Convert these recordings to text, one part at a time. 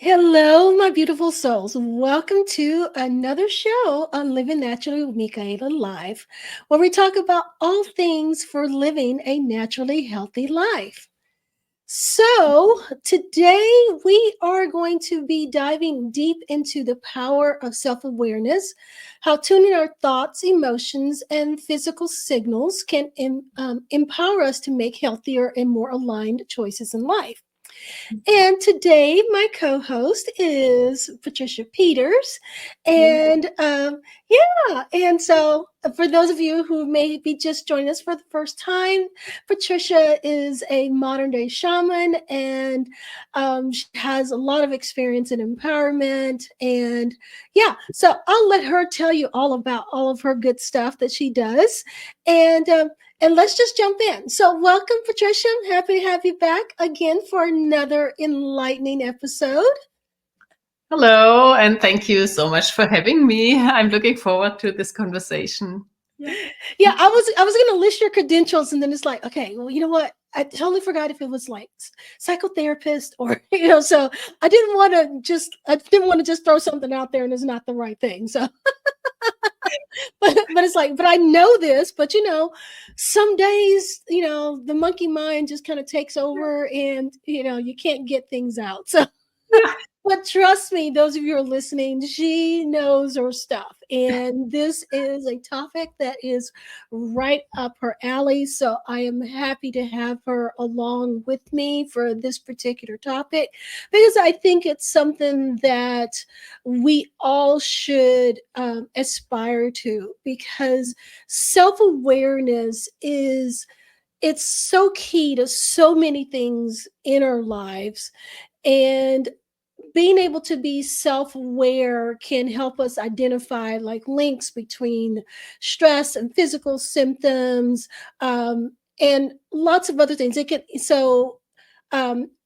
Hello, my beautiful souls. Welcome to another show on Living Naturally with Michaela Live, where we talk about all things for living a naturally healthy life. So, today we are going to be diving deep into the power of self awareness, how tuning our thoughts, emotions, and physical signals can empower us to make healthier and more aligned choices in life. And today, my co host is Patricia Peters. Yeah. And yeah, and so for those of you who may be just joining us for the first time, Patricia is a modern day shaman and she has a lot of experience in empowerment. And yeah, so I'll let her tell you all about all of her good stuff that she does. And and let's just jump in. So, welcome, Patricia. I'm happy to have you back again for another enlightening episode. Hello, and thank you so much for having me. I'm looking forward to this conversation. Yeah. Yeah, I was gonna list your credentials, and then it's like, okay, well, you know what? I totally forgot if it was like psychotherapist or so I didn't want to just throw something out there and it's not the right thing. So but it's like, but I know this, but some days, the monkey mind just kind of takes over and you can't get things out. So Yeah. but trust me, those of you who are listening, she knows her stuff. And this is a topic that is right up her alley. So I am happy to have her along with me for this particular topic because I think it's something that we all should aspire to because self-awareness is it's so key to so many things in our lives. And being able to be self-aware can help us identify like links between stress and physical symptoms, and lots of other things. It can so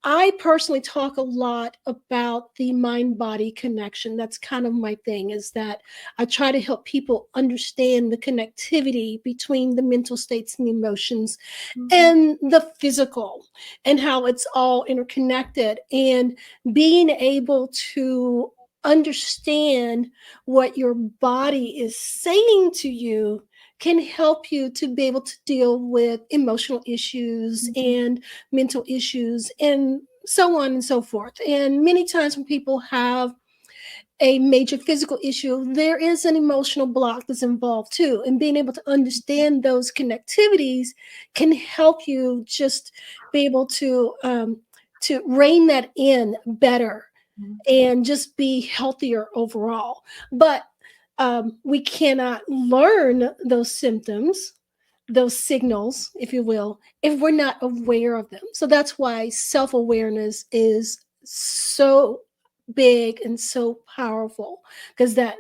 I personally talk a lot about the mind body connection. That's kind of my thing, is that I try to help people understand the connectivity between the mental states and the emotions Mhm. and the physical and how it's all interconnected, and being able to understand what your body is saying to you can help you to be able to deal with emotional issues Mhm. and mental issues and so on and so forth. And many times when people have a major physical issue, there is an emotional block that's involved too. And being able to understand those connectivities can help you just be able to rein that in better and just be healthier overall. But we cannot learn those symptoms, those signals, if you will, if we're not aware of them. So that's why self awareness is so big and so powerful, because that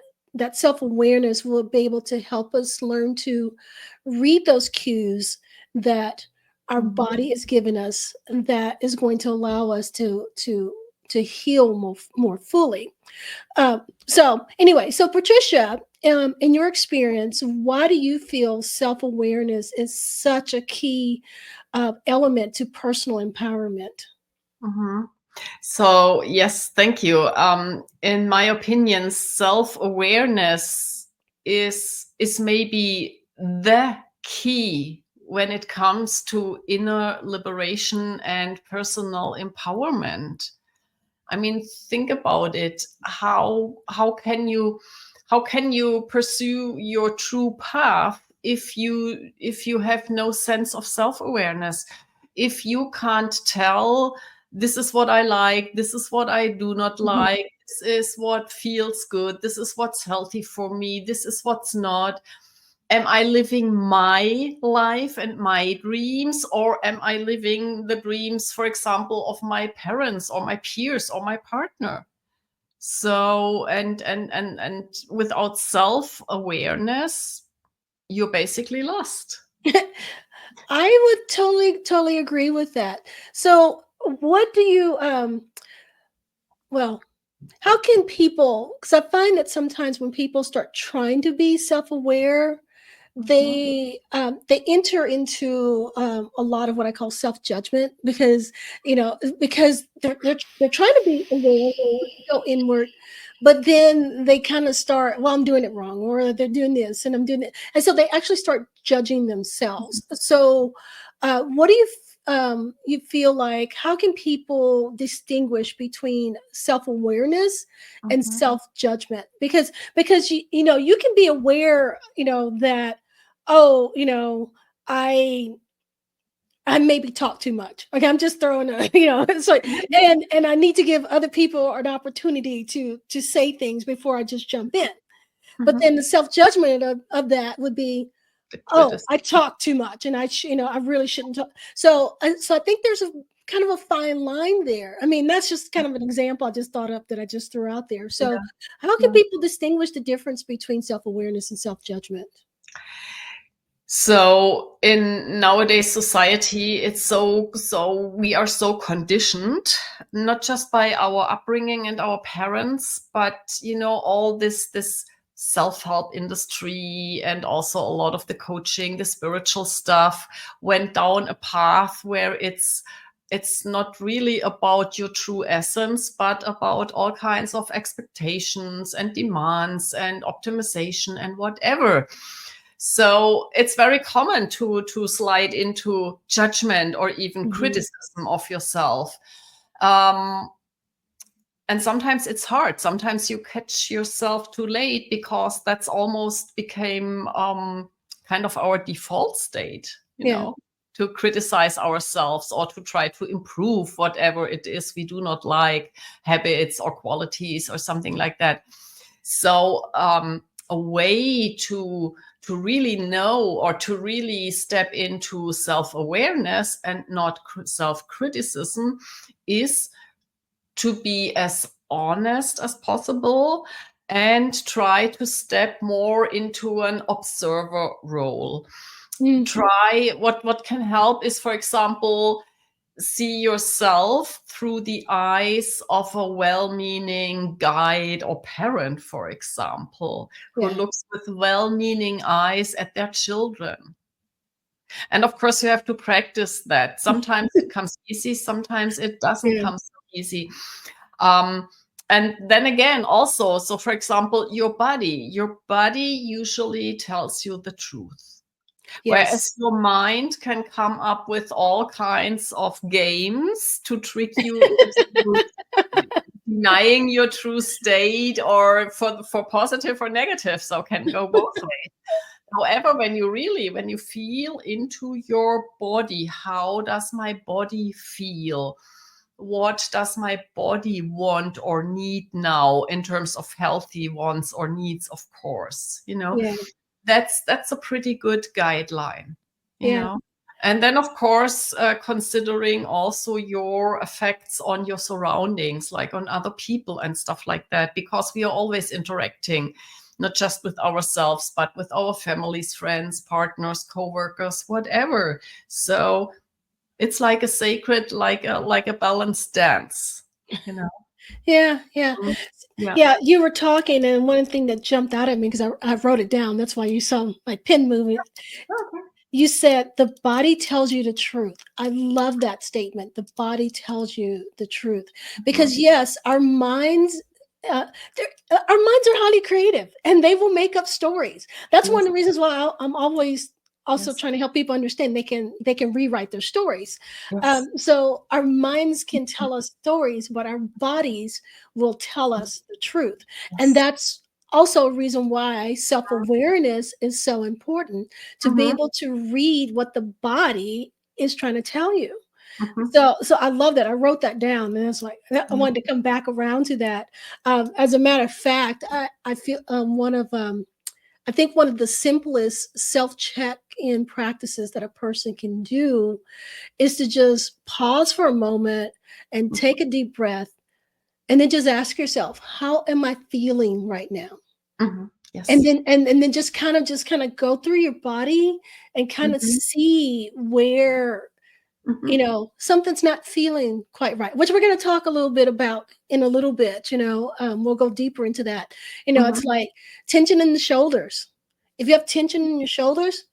self awareness will be able to help us learn to read those cues that our Mhm. body is giving us, and that is going to allow us to heal more fully. So anyway, so Patricia, in your experience, why do you feel self-awareness is such a key element to personal empowerment? Mhm. So, yes, thank you. In my opinion, self-awareness is maybe the key when it comes to inner liberation and personal empowerment. I mean, think about it. How can you pursue your true path if you have no sense of self-awareness? If you can't tell, this is what I like, this is what I do not Mhm. like, this is what feels good, this is what's healthy for me, this is what's not. Am I living my life and my dreams, or am I living the dreams, for example, of my parents or my peers or my partner? So, and without self-awareness, you're basically lost. I would totally agree with that. So, what do you well, how can people, because I find that sometimes when people start trying to be self-aware, Mhm. they enter into a lot of what I call self-judgment, because because they're trying to be aware, go inward, but then they kind of start, well, I'm doing it wrong, or they're doing this and I'm doing it, and so they actually start judging themselves. So what do you feel like, how can people distinguish between self-awareness and Mhm. self-judgment? Because you can be aware, that, oh, I I maybe talk too much. Okay, I'm just throwing a, it's like, Mhm. and I need to give other people an opportunity to say things before I just jump in. But Mhm. then the self-judgment of that would be, The oh, I criticism. talk too much, and I really shouldn't talk. So I think there's a kind of a fine line there. I mean, that's just kind of an example I just thought up that I just threw out there. Yeah. So how can Yeah. people distinguish the difference between self-awareness and self-judgment? So in nowadays society, it's so we are so conditioned, not just by our upbringing and our parents, but all this self-help industry and also a lot of the coaching, the spiritual stuff went down a path where it's not really about your true essence, but about all kinds of expectations and demands and optimization and whatever. So it's very common to slide into judgment or even Mhm. criticism of yourself. Um, and sometimes it's hard. Sometimes you catch yourself too late because that's almost became kind of our default state, Yeah. to criticize ourselves or to try to improve whatever it is we do not like, habits or qualities or something like that. So a way to really know or to really step into self-awareness and not self-criticism is to be as honest as possible and try to step more into an observer role. Mhm. Try what can help is, for example, see yourself through the eyes of a well-meaning guide or parent, for example, who Yeah. looks with well-meaning eyes at their children. And of course, you have to practice that. Sometimes it comes easy, sometimes it doesn't Yeah. come so easy. Um, and then again, also, so for example, your body usually tells you the truth. Whereas Yes. your mind can come up with all kinds of games to trick you into denying your true state, or for positive or negative, so can go both ways. However, when you feel into your body, how does my body feel? What does my body want or need now in terms of healthy wants or needs, of course, Yeah. that's a pretty good guideline, you Yeah. know. And then, of course, considering also your effects on your surroundings, like on other people and stuff like that, because we are always interacting, not just with ourselves, but with our families, friends, partners, co-workers, whatever. So it's like a sacred, like a balanced dance, you know. Yeah. Yeah. Mhm. Yeah. Yeah, you were talking, and one thing that jumped out at me, because I wrote it down. That's why you saw my pen moving. Okay. You said the body tells you the truth. I love that statement. The body tells you the truth, Mhm. because yes, uh, our minds are highly creative, and they will make up stories. That's one Yes. of the reasons why I'm always also Yes. trying to help people understand they can rewrite their stories. Yes. So our minds can tell us stories, but our bodies will tell us the truth, and Yes. that's also a reason why self-awareness is so important, to be Mhm. able to read what the body is trying to tell you. Mhm. So I love that. I wrote that down, and it's like I Yeah. wanted to come back around to that. As a matter of fact, I feel I think one of the simplest self-check-in practices that a person can do is to just pause for a moment and take a deep breath, and then just ask yourself, how am I feeling right now? Mhm. And Yes. then just kind of go through your body and kind of Mhm. see where Mhm. something's not feeling quite right, which we're going to talk a little bit about in a little bit. We'll go deeper into that. It's Mhm. like tension in the shoulders. If you have tension in your shoulders,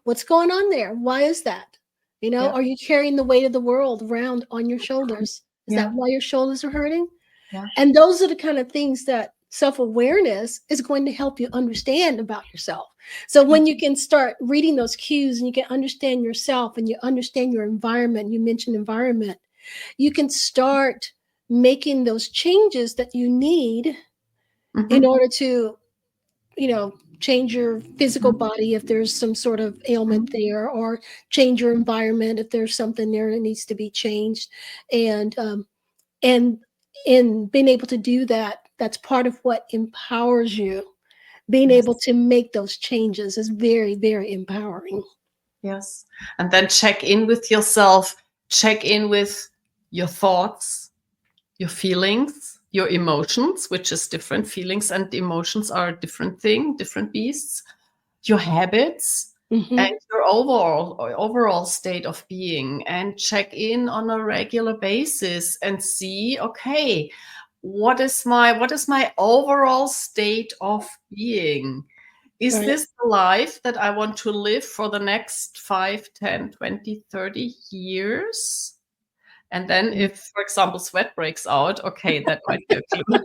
what's going on there? Why is that? Yeah. Are you carrying the weight of the world around on your shoulders? Is that Yeah. why your shoulders are hurting? Yeah. And those are the kind of things that self-awareness is going to help you understand about yourself. So when you can start reading those cues and you can understand yourself and you understand your environment, you mentioned environment, you can start making those changes that you need in Mm-hmm. order to, change your physical body if there's some sort of ailment there, or change your environment if there's something there that needs to be changed. And um, and in being able to do that, that's part of what empowers you. Being able Yes. to make those changes is very, very empowering. Yes. And then check in with yourself, check in with your thoughts, your feelings, your emotions, which is different. Feelings and emotions are a different thing, different beasts. Your habits and Hmm. your overall state of being, and check in on a regular basis and see, okay, what is my overall state of being? Is Right. this the life that I want to live for the next 5, 10, 20, 30 years? And then if, for example, sweat breaks out, okay, that might be a clue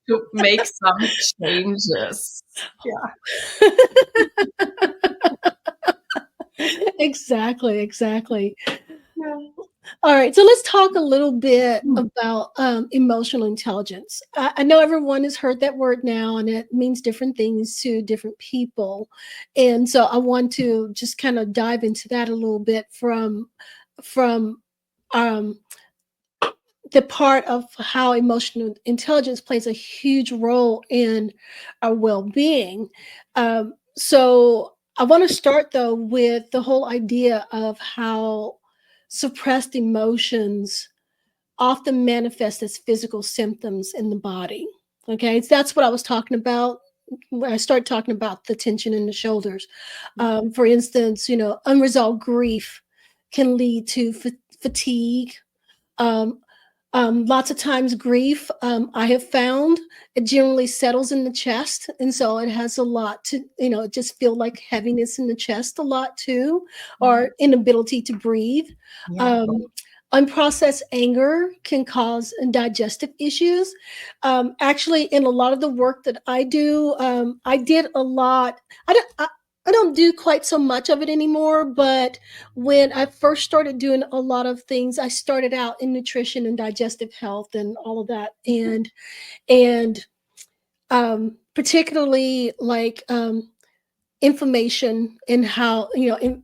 to make some changes. Yeah. Exactly, exactly. Yeah. All right, so let's talk a little bit Mm. about emotional intelligence. I know everyone has heard that word now, and it means different things to different people. And so I want to just kind of dive into that a little bit from um, the part of how emotional intelligence plays a huge role in our well-being. So I want to start though with the whole idea of how suppressed emotions often manifest as physical symptoms in the body. Okay, so that's what I was talking about when I started talking about the tension in the shoulders. For instance, unresolved grief can lead to fatigue. Um, Lots of times, grief, I have found, it generally settles in the chest, and so it has a lot to, just feel like heaviness in the chest a lot too, Yeah. or inability to breathe. Yeah. Um, Unprocessed anger can cause digestive issues. Actually, in a lot of the work that I do, I did a lot. I don't do quite so much of it anymore, but when I first started doing a lot of things, I started out in nutrition and digestive health and all of that, and particularly like inflammation and how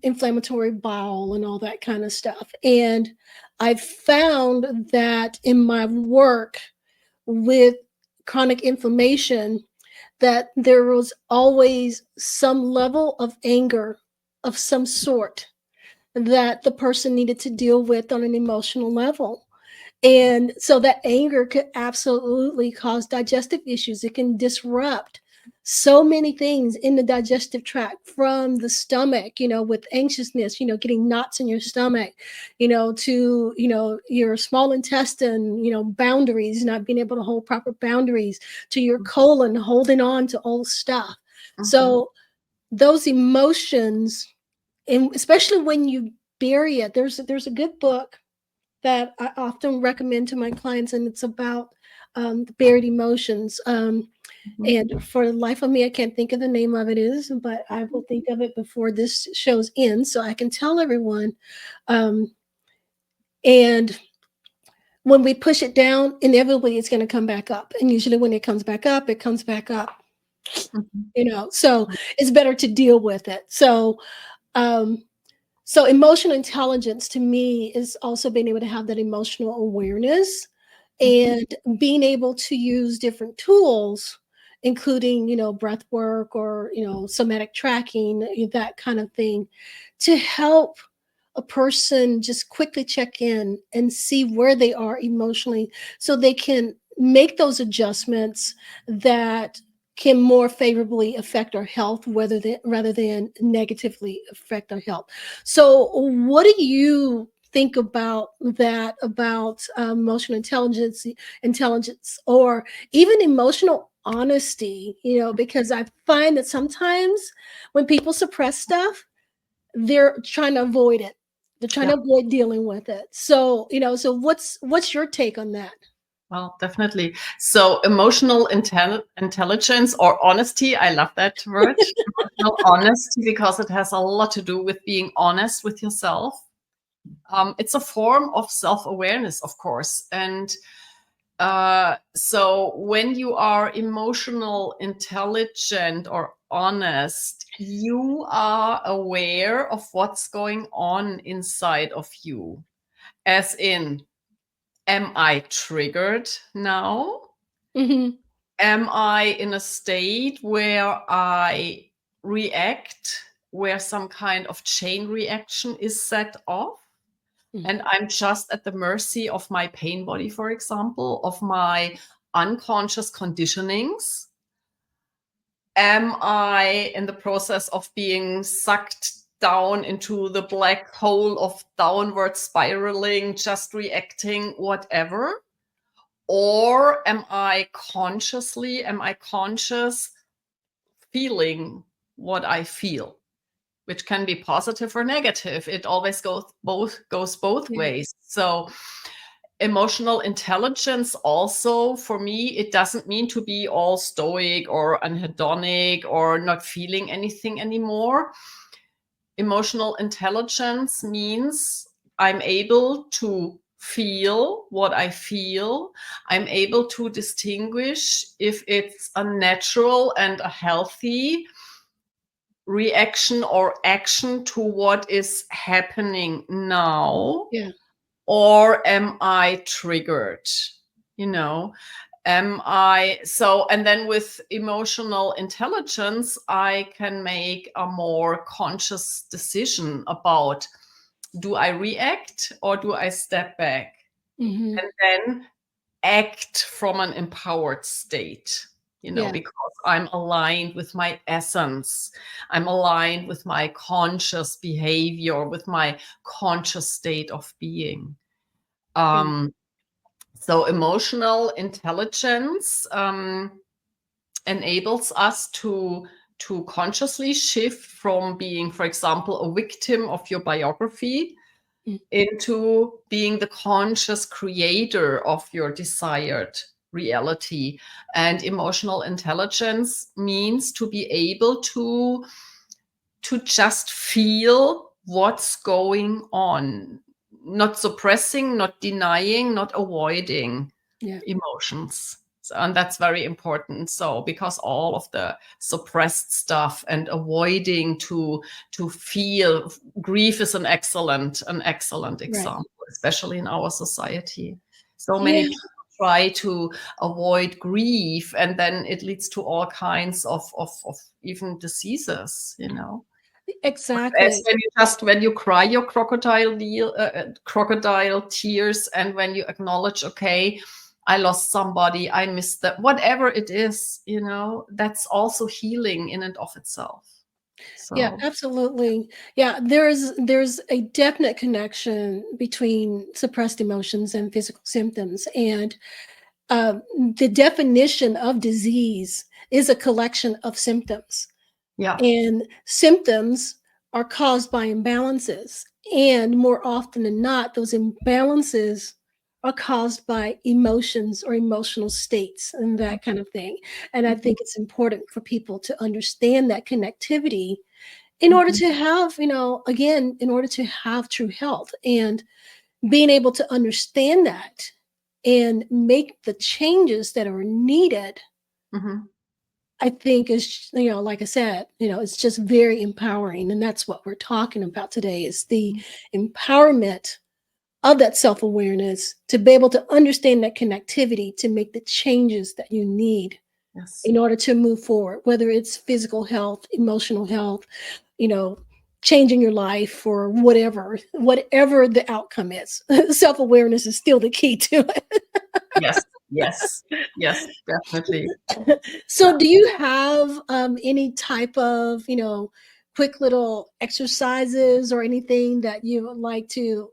inflammatory bowel and all that kind of stuff. And I found that in my work with chronic inflammation, that there was always some level of anger of some sort that the person needed to deal with on an emotional level. And so that anger could absolutely cause digestive issues. It can disrupt so many things in the digestive tract, from the stomach, with anxiousness, getting knots in your stomach, to, your small intestine, boundaries, not being able to hold proper boundaries, to your colon holding on to old stuff. Mhm. So those emotions, and especially when you bury it, there's a good book that I often recommend to my clients, and it's about the buried emotions. Mhm. And for the life of me, I can't think of the name of it is, but I will think of it before this show's ends, so I can tell everyone. Um, and when we push it down, inevitably it's going to come back up. And usually, when it comes back up, it comes back up. Mhm. So it's better to deal with it. Um, So emotional intelligence to me is also being able to have that emotional awareness Mhm. and being able to use different tools, including, breath work or, somatic tracking, that kind of thing, to help a person just quickly check in and see where they are emotionally so they can make those adjustments that can more favorably affect our health rather than negatively affect our health. So what do you think about that, about emotional intelligence, or even emotional honesty, because I find that sometimes when people suppress stuff, they're trying to avoid it. They're trying Yeah. to avoid dealing with it. So, so what's your take on that? Well, definitely. So emotional intelligence or honesty, I love that word, emotional honesty, because it has a lot to do with being honest with yourself. It's a form of self-awareness, of course. And so when you are emotional intelligent or honest, you are aware of what's going on inside of you. As in, am I triggered now? Mm-hmm. Am I in a state where I react, where some kind of chain reaction is set off? And I'm just at the mercy of my pain body, for example, of my unconscious conditionings. Am I in the process of being sucked down into the black hole of downward spiraling, just reacting, whatever? Or am I conscious feeling what I feel, which can be positive or negative? It always goes both Yeah. ways. So emotional intelligence also, for me, it doesn't mean to be all stoic or anhedonic or not feeling anything anymore. Emotional intelligence means I'm able to feel what I feel. I'm able to distinguish if it's a natural and a healthy reaction or action to what is happening now, Yeah. or am I triggered? You know, and then with emotional intelligence, I can make a more conscious decision about, do I react or do I step back? Mm-hmm. And then act from an empowered state, Yeah. because I'm aligned with my essence. I'm aligned with my conscious behavior, with my conscious state of being. Yeah. So emotional intelligence enables us to consciously shift from being, for example, a victim of your biography Mm. into being the conscious creator of your desired reality. And emotional intelligence means to be able to just feel what's going on, not suppressing, not denying, not avoiding Yeah. emotions. So, and that's very important. So because all of the suppressed stuff and avoiding to feel, grief is an excellent Right. example, especially in our society. So many Yeah. people try to avoid grief, and then it leads to all kinds of even diseases. As Exactly. when you cry your crocodile tears, and when you acknowledge, okay, I lost somebody, I missed that, whatever it is, that's also healing in and of itself. Yeah, So absolutely. Yeah, there's a definite connection between suppressed emotions and physical symptoms, and um, the definition of disease is a collection of symptoms, yeah. and symptoms are caused by imbalances, and more often than not, those imbalances are caused by emotions or emotional states and that kind of thing. And I Mhm, think it's important for people to understand that connectivity in order mhm, to have, again, in order to have true health, and being able to understand that and make the changes that are needed, mhm. I think is, like I said, it's just very empowering. And that's what we're talking about today, is the empowerment of that self-awareness to be able to understand that connectivity to make the changes that you need Yes. in order to move forward, whether it's physical health, emotional health, you know, changing your life, or whatever the outcome is. Self-awareness is still the key to Yes. Yes. Yes. Definitely. it. So do you have any type of, quick little exercises or anything that you would like to,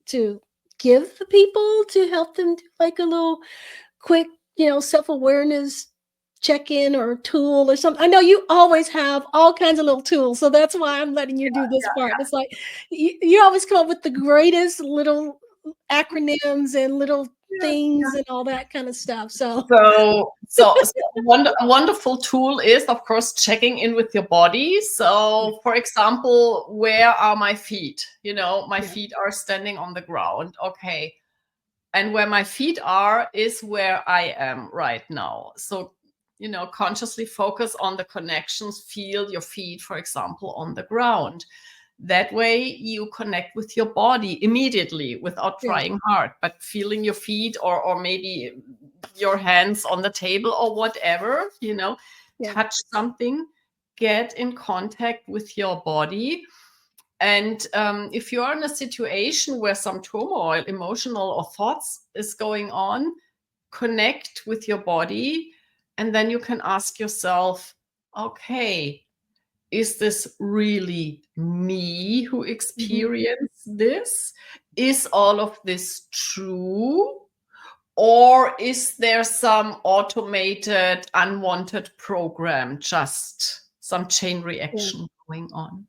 to give the people to help them do like a little quick, self-awareness check-in or tool or something? I know you always have all kinds of little tools, so that's why I'm letting you do this part. It's like you always come up with the greatest little acronyms and little Yeah. things and all that kind of stuff. So So a wonderful tool is, of course, checking in with your body. So, for example, where are my feet? My yeah, feet are standing on the ground. Okay. And where my feet are is where I am right now. So, consciously focus on the connections, feel your feet, for example, on the ground. That way you connect with your body immediately without yeah, trying hard, but feeling your feet or maybe your hands on the table or whatever, yeah, touch something, get in contact with your body. And if you're in a situation where some turmoil, emotional or thoughts is going on, connect with your body. And then you can ask yourself, okay, is this really me who mhm, experienced this? Is all of this true? Or is there some automated, unwanted program, just some chain yeah, reaction going on?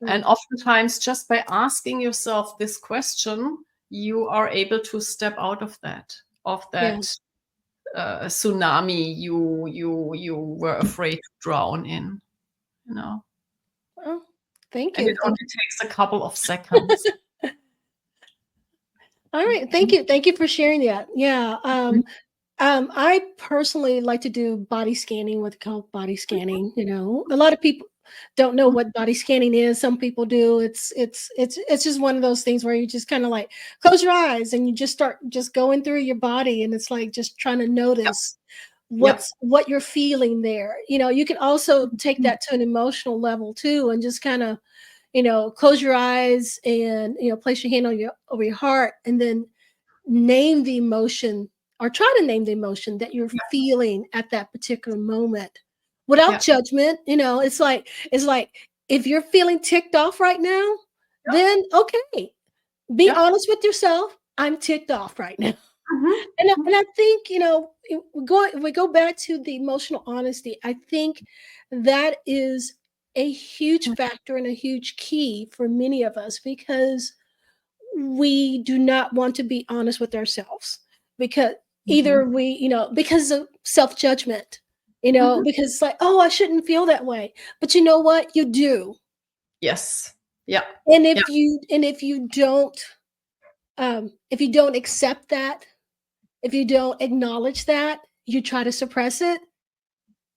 yeah, And oftentimes, just by asking yourself this question, you are able to step out of yeah. that tsunami you were afraid to drown in. You know, Well, thank and you. it only takes a couple of seconds. All right, thank you. Thank you for sharing that. Yeah. I personally like to do body scanning, what they call body scanning. A lot of people don't know what body scanning is. Some people do. It's just one of those things where you just kind of like close your eyes and you just start just going through your body, and it's like just trying to Yep, notice yep, what you're feeling there. You can also take that to an emotional level too, and just kind of close your eyes and place your hand on your over your heart, and then name the emotion, or try to name the emotion that you're yep, feeling at that particular moment without yep, judgment. It's like if you're feeling ticked off right now, yep, then okay, be yep. honest with yourself. I'm ticked off right now. Mhm, And I think, we go back to the emotional honesty. I think that is a huge mhm, factor and a huge key for many of us, because we do not want to be honest with ourselves, because mhm, because of self-judgment, mhm. because it's like, oh, I shouldn't feel that way. But you know what? You do. Yes. Yeah. And Yeah. if you don't accept that, if you don't acknowledge that, you try to suppress it,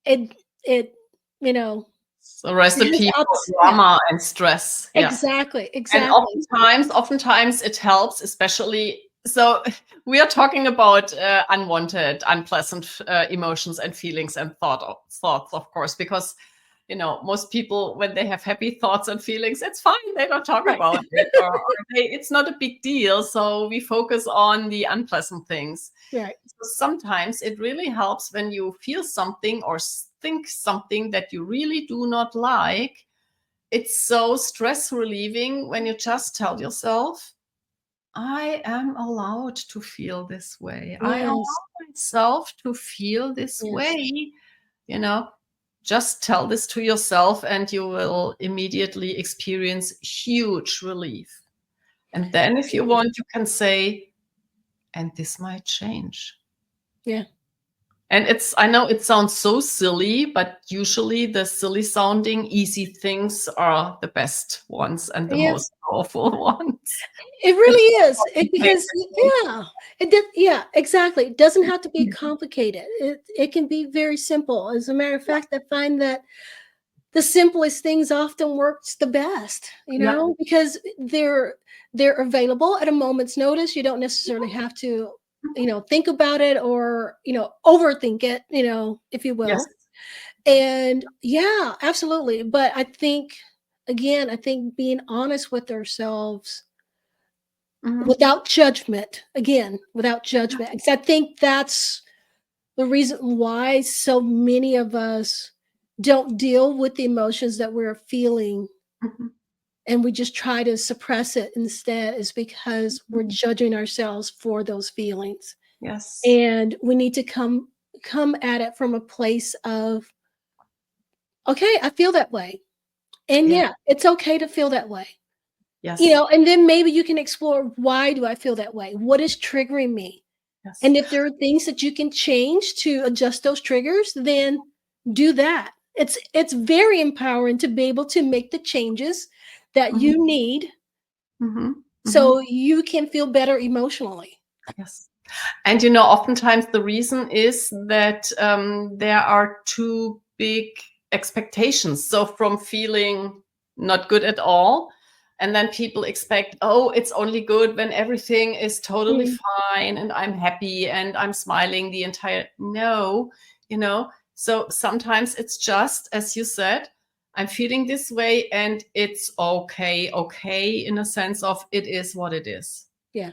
it it you know It's a it has recipe for yeah, drama and stress. Yeah. exactly, And exactly. oftentimes it helps, especially. So we are talking about unwanted, unpleasant emotions and feelings and thoughts, of course, because most people, when they have happy thoughts and feelings, it's fine. They don't talk Right. about it, or it's not a big deal. So we focus on the unpleasant things. Right. So sometimes it really helps when you feel something or think something that you really do not like. It's so stress relieving when you just tell yourself, I am allowed to feel this way. I Yes. allow myself to feel this Yes. way. You know, just tell this to yourself and you will immediately experience huge relief. And then, if you want, you can say, and this might change. Yeah. And I know it sounds so silly, but usually the silly sounding, easy things are the best ones and the Yeah. most powerful ones. It It's really is. not Because complicated. yeah, it did. Yeah, exactly. It doesn't have to be complicated. It can be very simple. As a matter of fact, I find that the simplest things often works the best, Yeah. because they're available at a moment's notice. You don't necessarily have to, think about it, or, overthink it, if you Yes. will. And yeah, absolutely. But I think, again, I think being honest with ourselves Mhm. without judgment, again, without judgment, because I think that's the reason why so many of us don't deal with the emotions that we're feeling, Mhm. and we just try to suppress it instead, is because we're Mhm. judging ourselves for those feelings. Yes. And we need to come at it from a place of, okay, I feel that way. And Yeah. yeah, it's okay to feel that way. Yes. And then maybe you can explore, why do I feel that way? What is triggering me? Yes. And if there are things that you can change to adjust those triggers, then do that. It's very empowering to be able to make the changes that Mhm. you need Mhm. Mhm. so you can feel better emotionally. Yes. And oftentimes the reason is that there are too big expectations. So from feeling not good at all, and then people expect, oh, it's only good when everything is totally Mm, fine and I'm happy and I'm smiling the entire. No, you know. So sometimes it's just, as you said, I'm feeling this way and it's okay, in a sense of it is what it is, yeah,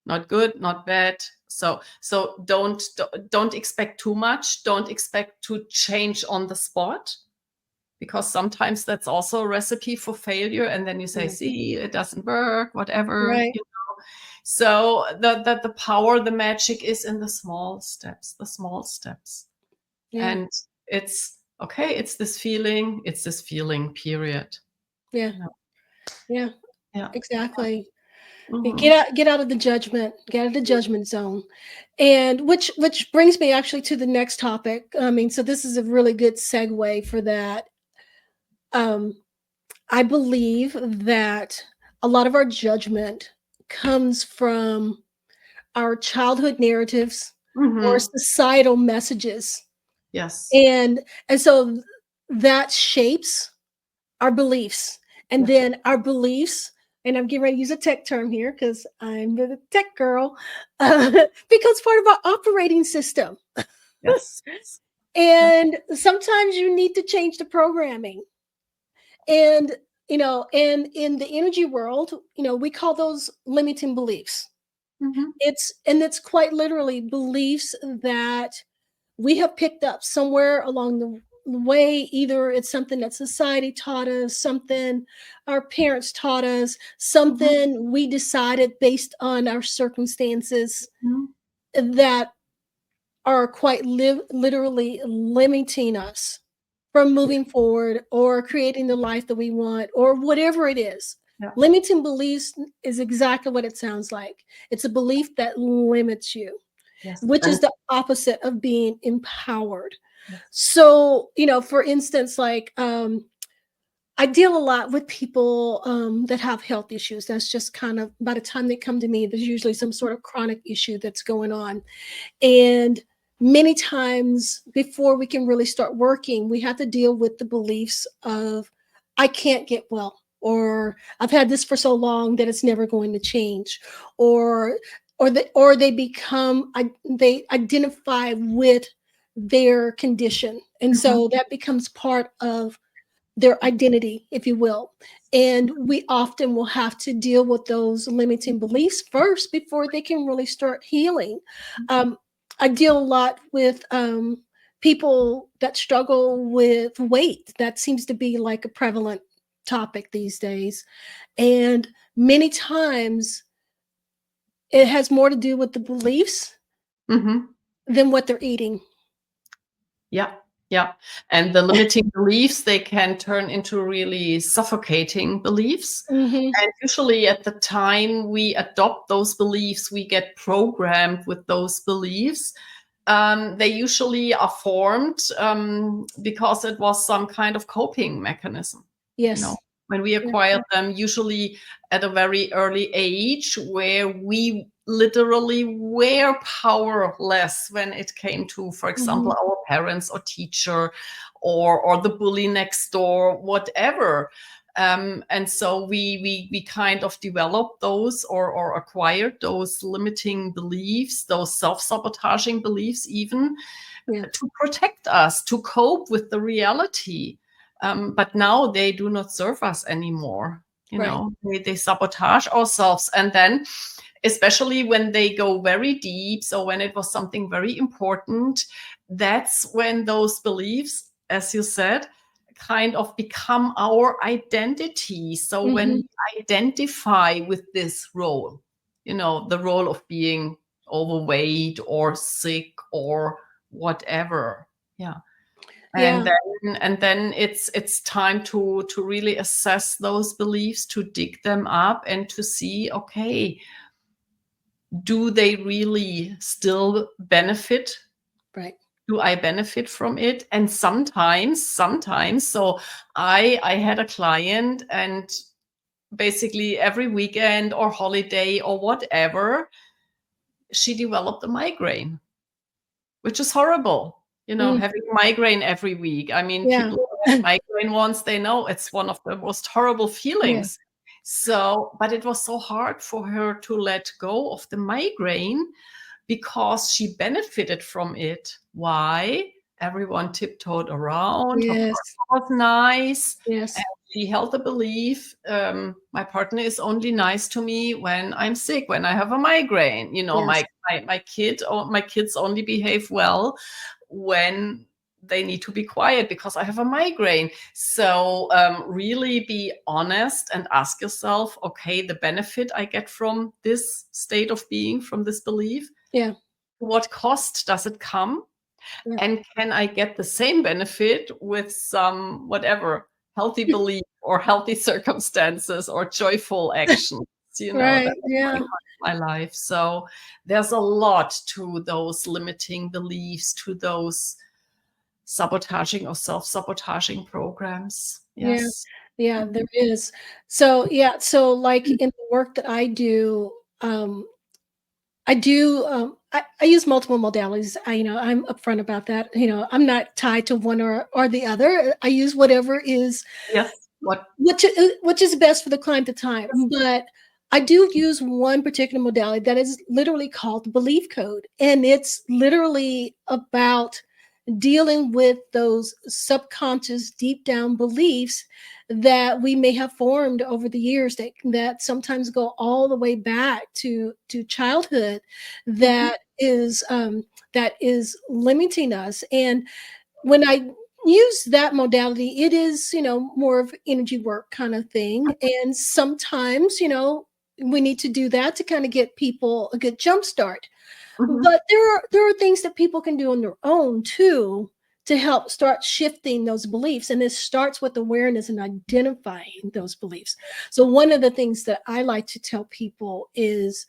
not good, not bad. So don't expect too much. Don't expect to change on the spot, because sometimes that's also a recipe for failure. And then you say, yeah, see, it doesn't work, whatever. right, So the power, the magic is in the small steps, yeah, and it's okay. It's this feeling. It's this feeling. Period. yeah, You know? yeah, Yeah. exactly. Mhm. Get out of the judgment, get out of the judgment zone. And which brings me actually to the next topic. I mean, so this is a really good segue for that. Um, I believe that a lot of our judgment comes from our childhood narratives or Mhm. societal messages. Yes. And so that shapes our beliefs. And Yes. then our beliefs, and I'm getting ready to use a tech term here because I'm the tech girl, becomes part of our operating system. Yes. Yes. And sometimes you need to change the programming. And, and in the energy world, we call those limiting beliefs. Mhm. It's quite literally beliefs that we have picked up somewhere along the way. Either it's something that society taught us, something our parents taught us, Mhm. something we decided based on our circumstances Mhm. that are quite literally limiting us from moving forward or creating the life that we want or whatever it is. Yeah. Limiting beliefs is exactly what it sounds like. It's a belief that limits you, Yes. which is And the opposite of being empowered. yes. So, for instance, like I deal a lot with people that have health issues. That's just kind of by the time they come to me, there's usually some sort of chronic issue that's going on. And many times before we can really start working, we have to deal with the beliefs of, I can't get well, or I've had this for so long that it's never going to change, or they become they identify with their condition. And Mhm. so that becomes part of their identity, if you will. And we often will have to deal with those limiting beliefs first before they can really start healing. Um, I deal a lot with people that struggle with weight. That seems to be like a prevalent topic these days. And many times it has more to do with the beliefs Mhm. than what they're eating. Yeah. Yeah. And the limiting beliefs, they can turn into really suffocating beliefs. Hmm. And usually at the time we adopt those beliefs, we get programmed with those beliefs. They usually are formed because it was some kind of coping mechanism. You know, Yes. when we Yeah. acquired them, usually at a very early age, where we literally were powerless when it came to, for example, Hmm. our parents or teacher, or the bully next door, whatever. And so we kind of developed those, or acquired those limiting beliefs, those self-sabotaging beliefs, even Yeah. to protect us, to cope with the reality. But now they do not serve us anymore. Right. They sabotage ourselves. And then, especially when they go very deep, so when it was something very important, that's when those beliefs, as you said, kind of become our identity. So when Hmm. we identify with this role, the role of being overweight or sick or whatever. Yeah. Yeah. And then it's time to really assess those beliefs, to dig them up and to see, okay, do they really still benefit? Right. Do I benefit from it? And sometimes, so I had a client, and basically every weekend or holiday or whatever, she developed a migraine, which is horrible. Mm. Having migraine every week. I mean, Yeah. people who had migraine once, they know it's one of the most horrible Yeah. feelings. So, but it was so hard for her to let go of the migraine because she benefited from it. Why? Everyone tiptoed around. Her Yes. partner was nice. Yes. And she held the belief, my partner is only nice to me when I'm sick, when I have a migraine. Yes. My kids only behave well when they need to be quiet because I have a migraine. So really be honest and ask yourself, okay, the benefit I get from this state of being, from this belief, Yeah. what cost does it come? Yeah. And can I get the same benefit with some whatever healthy belief or healthy circumstances or joyful actions, that Right. are Yeah. going on in my life? So there's a lot to those limiting beliefs, to those sabotaging or self-sabotaging programs. Yeah. Yes. Yeah. There is. So yeah. So like in the work that um, I use multiple modalities. I'm upfront about that. I'm not tied to one or the other. I use whatever is Yes. What? which is best for the client at the time. But I do use one particular modality that is literally called belief code, and it's literally about dealing with those subconscious deep down beliefs that we may have formed over the years that sometimes go all the way back to childhood Mhm. that is limiting us. And when I use that modality, it is, more of energy work kind of thing. And sometimes, we need to do that to kind of get people a good jump start. Mhm. But there are things that people can do on their own too to help start shifting those beliefs. And this starts with awareness and identifying those beliefs. So one of the things that I like to tell people is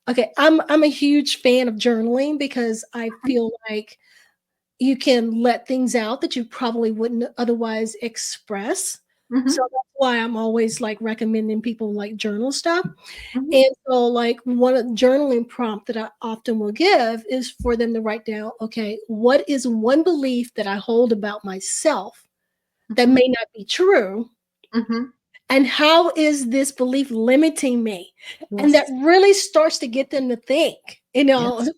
okay, I'm a huge fan of journaling because I feel like you can let things out that you probably wouldn't otherwise express. So Mhm. that's why I'm always like recommending people like journal stuff. Mhm. And so, like, one of the journaling prompt that I often will give is for them to write down, okay, what is one belief that I hold about myself that Mhm. may not be true? Mhm. And how is this belief limiting me? And that Yes. really starts to get them to think, Yes.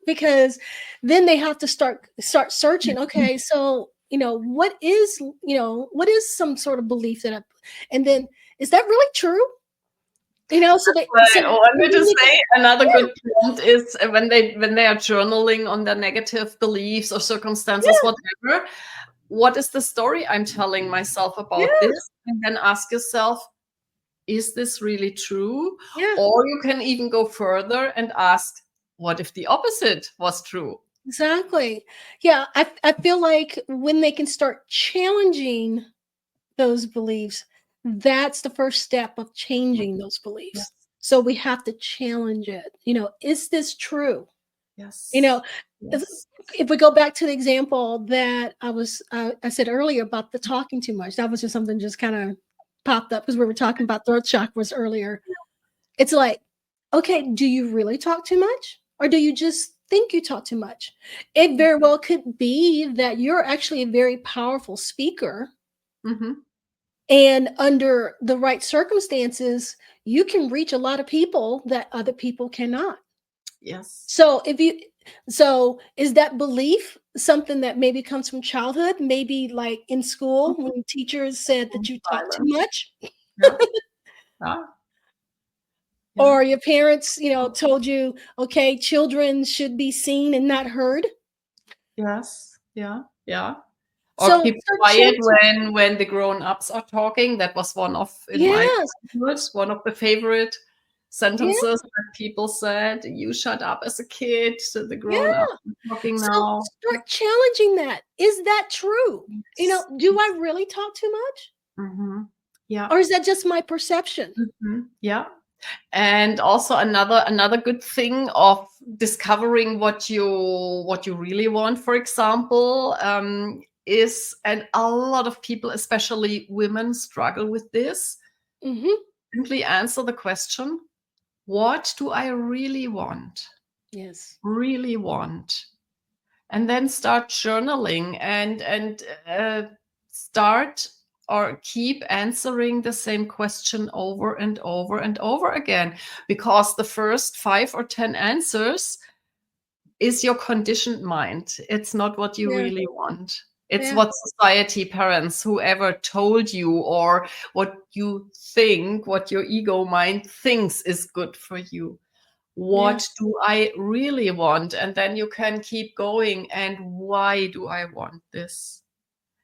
because then they have to start searching. Okay, so what is some sort of belief that and then is that really true? So they Well, so I wanted to really, say another yeah, good prompt is when they are journaling on their negative beliefs or circumstances, yeah, whatever. What is the story I'm telling myself about yeah, this? And then ask yourself, is this really true? yeah, Or you can even go further and ask, what if the opposite was true? exactly. Yeah, I feel like when they can start challenging those beliefs, that's the first step of changing those beliefs. Yes. So we have to challenge it. Is this true? You Yes. know, if Yes. if we go back to the example that I said earlier about the talking too much, that was just something just kind of popped up because we were talking about throat chakras earlier. It's like, okay, do you really talk too much? Or do you just think you talk too much? It very well could be that you're actually a very powerful speaker. Mhm. And under the right circumstances, you can reach a lot of people that other people cannot. Yes. So is that belief something that maybe comes from childhood? Maybe like in school Mhm. when teachers said that you talk too Silence. much? Yeah. Yeah. Yeah. Or your parents, told you, okay, children should be seen and not heard. Yes. Yeah. Yeah. Or So keep start quiet changing. when the grown-ups are talking. That was one of in my Yes, childhood, one of the favorite. sentences that people said. You shut up as a kid, so the Yeah. grown up talking So now. start challenging that. Is that true? Yes. Do I really talk too much? Mhm. Yeah. Or is that just my perception? Yeah. And also another good thing of discovering what you really want, for example, is, and a lot of people, especially women, struggle with this. Hmm. Simply answer the question, what do I really want? Yes. Really want? And then start journaling and start or keep answering the same question over and over and over again, because the first 5 or 10 answers is your conditioned mind. It's not what you Yeah. really want. It's Yeah. what society, parents, whoever told you, or what you think, what your ego mind thinks is good for you. Yeah. What do I really want? And then you can keep going. And why do I want this?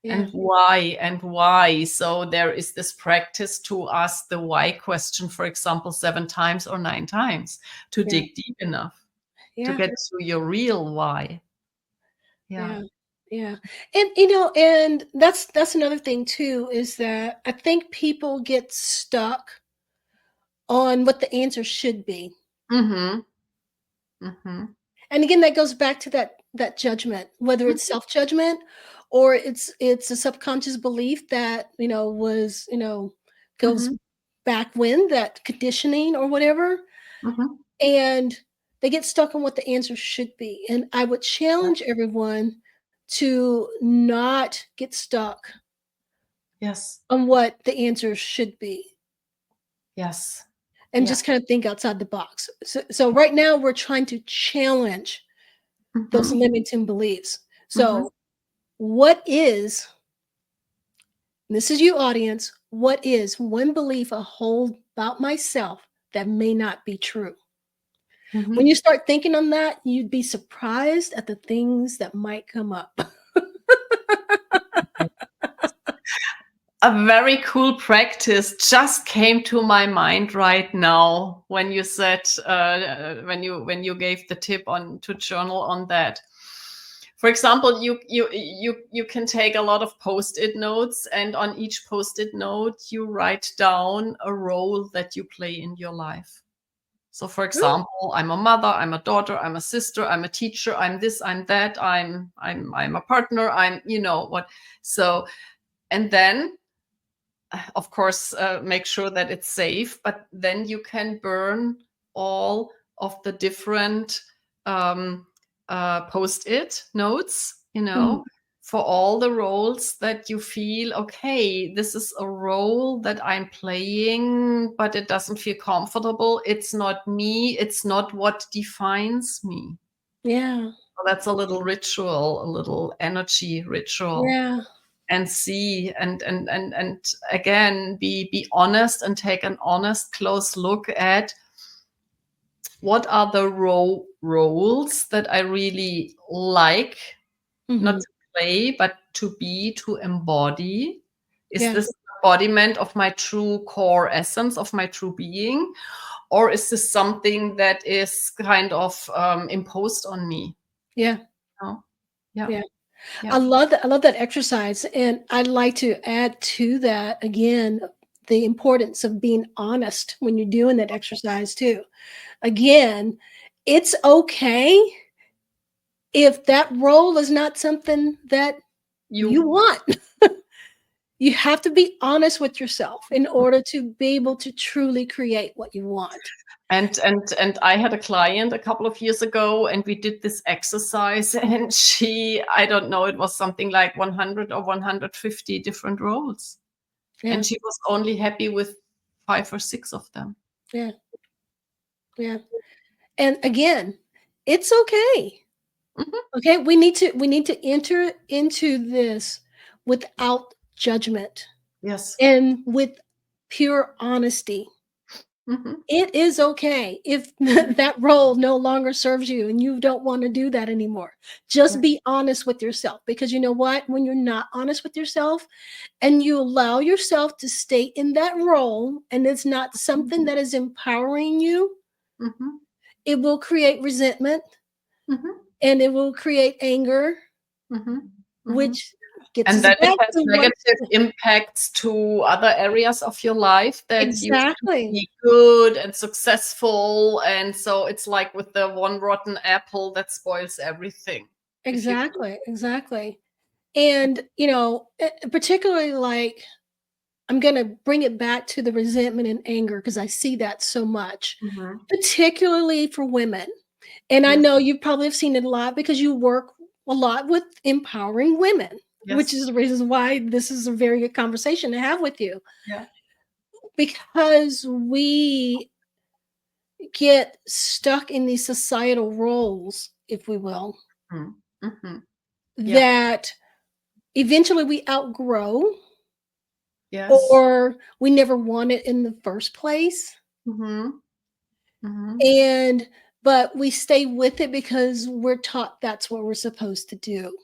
Yeah. And why? And why? So there is this practice to ask the why question, for example, 7 times or 9 times, to Yeah. dig deep enough to Yeah. get to your real why. Yeah. Yeah. Yeah. And that's another thing too, is that I think people get stuck on what the answer should be. Mm-hmm. Mm-hmm. And again, that goes back to that judgment, whether it's self-judgment or it's a subconscious belief that, was, goes Mm-hmm. back when, that conditioning or whatever. Mm-hmm. And they get stuck on what the answer should be. And I would challenge everyone to not get stuck Yes. on what the answer should be Yes. and Yeah. just kind of think outside the box. So right now we're trying to challenge those Mm-hmm. limiting beliefs. Mm-hmm. So what is, this is you audience, what is one belief I hold about myself that may not be true? When Mm-hmm. you start thinking on that, you'd be surprised at the things that might come up. A very cool practice just came to my mind right now when you said when you gave the tip on to journal on that. For example, you can take a lot of post-it notes, and on each post-it note you write down a role that you play in your life. So, for example, I'm a mother, I'm a daughter, I'm a sister, I'm a teacher, I'm this, I'm that, I'm a partner, I'm what. So, and then of course make sure that it's safe, but then you can burn all of the different post-it notes, Mhm. for all the roles that you feel, okay, this is a role that I'm playing, but it doesn't feel comfortable. It's not me. It's not what defines me. Yeah. So that's a little ritual, a little energy ritual, Yeah. and see and again be honest and take an honest close look at what are the roles that I really like, not Mhm. to play but to be, to embody. Is Yeah. this embodiment of my true core essence, of my true being, or is this something that is kind of imposed on me? Yeah. Oh, yeah. Yeah. I Yeah. love that. I love that exercise. And I'd like to add to that again the importance of being honest when you're doing that exercise too. Again, it's okay if that role is not something that you You want. You have to be honest with yourself in order to be able to truly create what you want. And I had a client a couple of years ago, and we did this exercise, and she, I don't know, it was something like 100 or 150 different roles, Yeah. and she was only happy with 5 or 6 of them. Yeah. Yeah. And again, it's okay. Mhm. Okay, we need to enter into this without judgment Yes. and with pure honesty. Mhm. It is okay if that role no longer serves you and you don't want to do that anymore. Just Yeah. be honest with yourself, because you know what? When you're not honest with yourself and you allow yourself to stay in that role and it's not something that is empowering you, Mhm. it will create resentment Mhm. and it will create anger, Mhm. Mhm. which gets And us then it back has to what negative impacts to other areas of your life that used to exactly, be good and successful. And so it's like with the one rotten apple that spoils everything. If you exactly. And, particularly like I'm going to bring it back to the resentment and anger because I see that so much, Mhm. particularly for women. And I Yes, know you probably have seen it a lot because you work a lot with empowering women, which yes, is the reason why this is a very good conversation to have with you, yeah. because we get stuck in these societal roles, if we will, Mhm. Mhm. Yeah, that eventually we outgrow yes. or we never wanted in the first place. Mhm. Mhm. And but we stay with it because we're taught that's what we're supposed to do.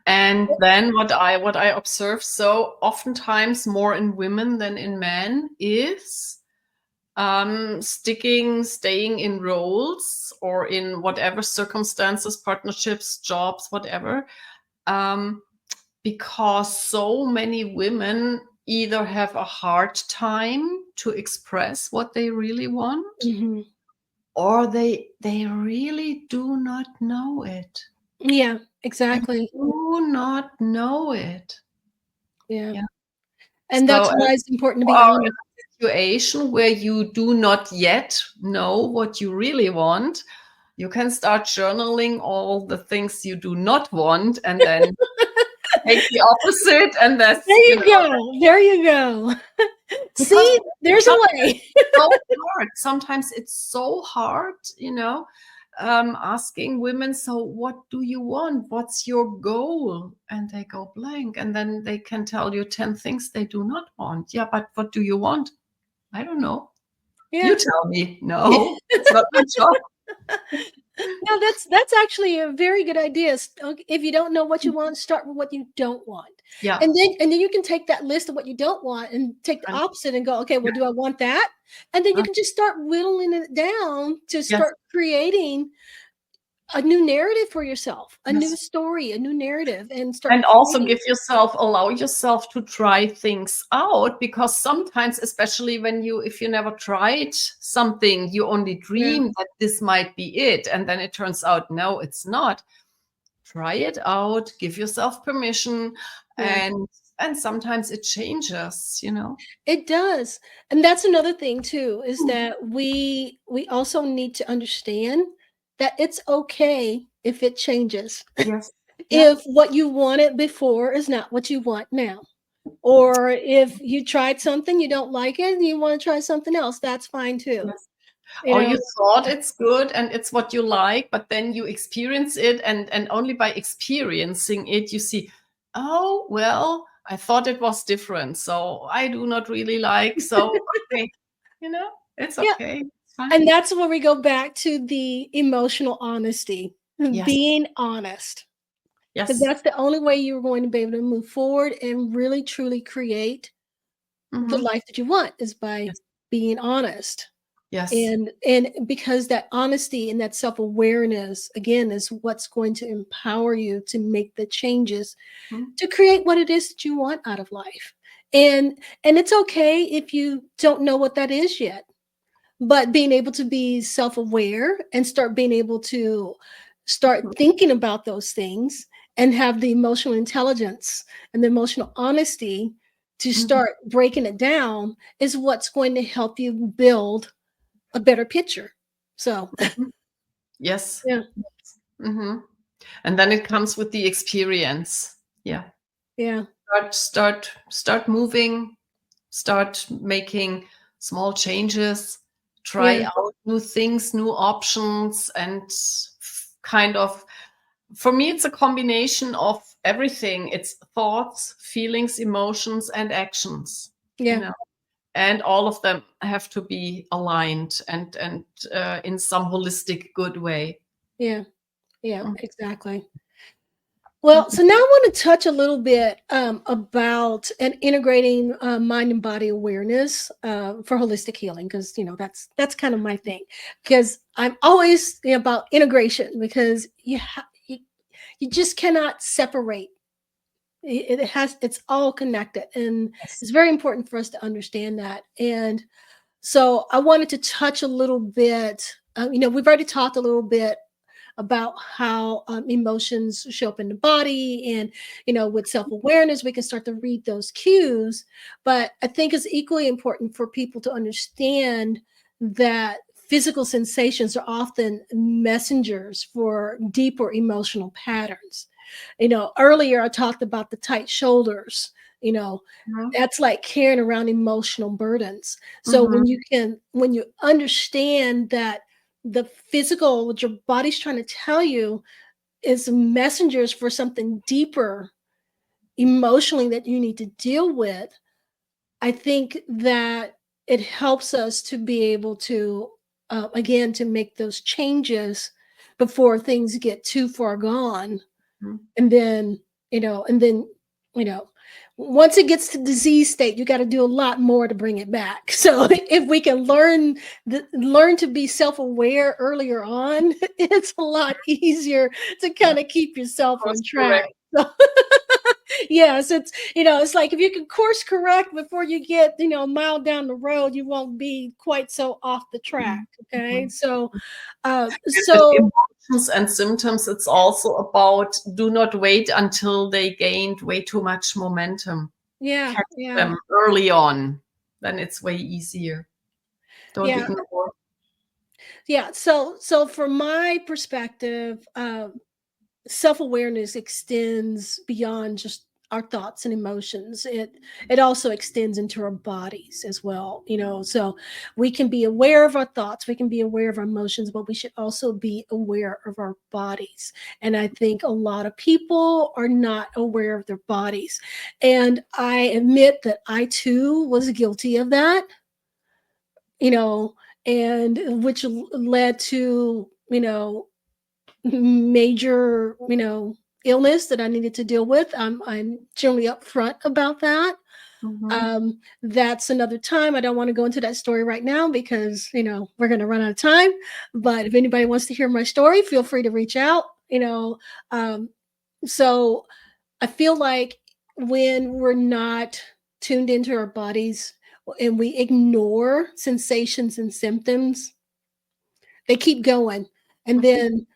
And then what I observe so oftentimes more in women than in men is staying in roles or in whatever circumstances, partnerships, jobs, whatever, um, because so many women either have a hard time to express what they really want, Mhm. or they really do not know it. Yeah, They exactly. do not know it. Yeah. Yeah. And that's So why it's important to you be are in honest. a situation where you do not yet know what you really want, you can start journaling all the things you do not want and then take the opposite, and There that's, you go. There you go. because See, there's a because way. so hard. Sometimes it's so hard, asking women, so what do you want? What's your goal? And they go blank. And then they can tell you 10 things they do not want. Yeah, but what do you want? I don't know. You Yeah. tell me. No, it's not my job. No, that's actually a very good idea. If you don't know what you want, start with what you don't want. Yeah. And then you can take that list of what you don't want and take the And opposite and go, okay, yeah. well, do I want that? And then you uh, can just start whittling it down to yes. start creating a new narrative for yourself, a new Yes. story, a new narrative, and start And also creating. allow yourself to try things out, because sometimes, especially if you never tried something, you only Yeah, dream that this might be it. And then it turns out, no, it's not. Try it out, give yourself permission. yeah. And sometimes it changes. It does. And that's another thing too, is that we also need to understand that it's okay if it changes. Yes. Yeah. If what you wanted before is not what you want now. Or if you tried something, you don't like it, and you want to try something else, that's fine too. Yes. You Or you know, thought it's good and it's what you like, but then you experience it, and only by experiencing it you see, oh well, I thought it was different, so I do not really like. So okay, it's yeah. okay. It's fine. And that's where we go back to the emotional honesty, Yes, being honest. Because yes. that's the only way you're going to be able to move forward and really truly create the Hmm. life that you want is by Yes, being honest. yes. And because that honesty and that self-awareness again is what's going to empower you to make the changes Mhm. to create what it is that you want out of life. And it's okay if you don't know what that is yet, but being able to be self-aware and start being able to start Mhm. thinking about those things and have the emotional intelligence and the emotional honesty to Mhm. start breaking it down is what's going to help you build a better picture. So, Mhm. Yes. yeah, Hmm. And then it comes with the experience. Yeah. yeah, Start moving, start making small changes, try yeah, out new things, new options, and kind of, for me, it's a combination of everything. It's thoughts, feelings, emotions, and actions, you yeah, know. and all of them have to be aligned and in some holistic good way. Yeah. Yeah, Mm. exactly. Well, so now I want to touch a little bit about and integrating mind and body awareness for holistic healing, because that's kind of my thing. Because I'm always about integration, because you just cannot separate. It's all connected, and Yes. it's very important for us to understand that. And so I wanted to touch a little bit. We've already talked a little bit about how emotions show up in the body, and with self-awareness we can start to read those cues. But I think it's equally important for people to understand that physical sensations are often messengers for deeper emotional patterns. Earlier I talked about the tight shoulders. you know Mhm. that's like carrying around emotional burdens. So Mhm. when you understand that the physical, what your body's trying to tell you, is messengers for something deeper emotionally that you need to deal with, I think that it helps us to be able to, again, to make those changes before things get too far gone. Mhm. And then, you know, once it gets to disease state, you got to do a lot more to bring it back. So if we can learn to be self-aware earlier on, it's a lot easier to Yeah, kind of keep yourself on course track. correct. So, yes, it's like if you can course correct before you get, a mile down the road, you won't be quite so off the track. Okay. Mhm. So, And with so emotions and symptoms, it's also about do not wait until they gained way too much momentum. yeah, Catch yeah, them early on, then it's way easier. Don't yeah. ignore. Yeah, so from my perspective, self-awareness extends beyond just our thoughts and emotions. It also extends into our bodies as well. So we can be aware of our thoughts, we can be aware of our emotions, but we should also be aware of our bodies. And I think a lot of people are not aware of their bodies. And I admit that I too was guilty of that, you know, and which led to, major, illness that I needed to deal with. I'm generally upfront about that. Mhm. That's another time. I don't want to go into that story right now because, we're going to run out of time. But if anybody wants to hear my story, feel free to reach out. Um, so I feel like when we're not tuned into our bodies and we ignore sensations and symptoms, they keep going. And Mhm. then,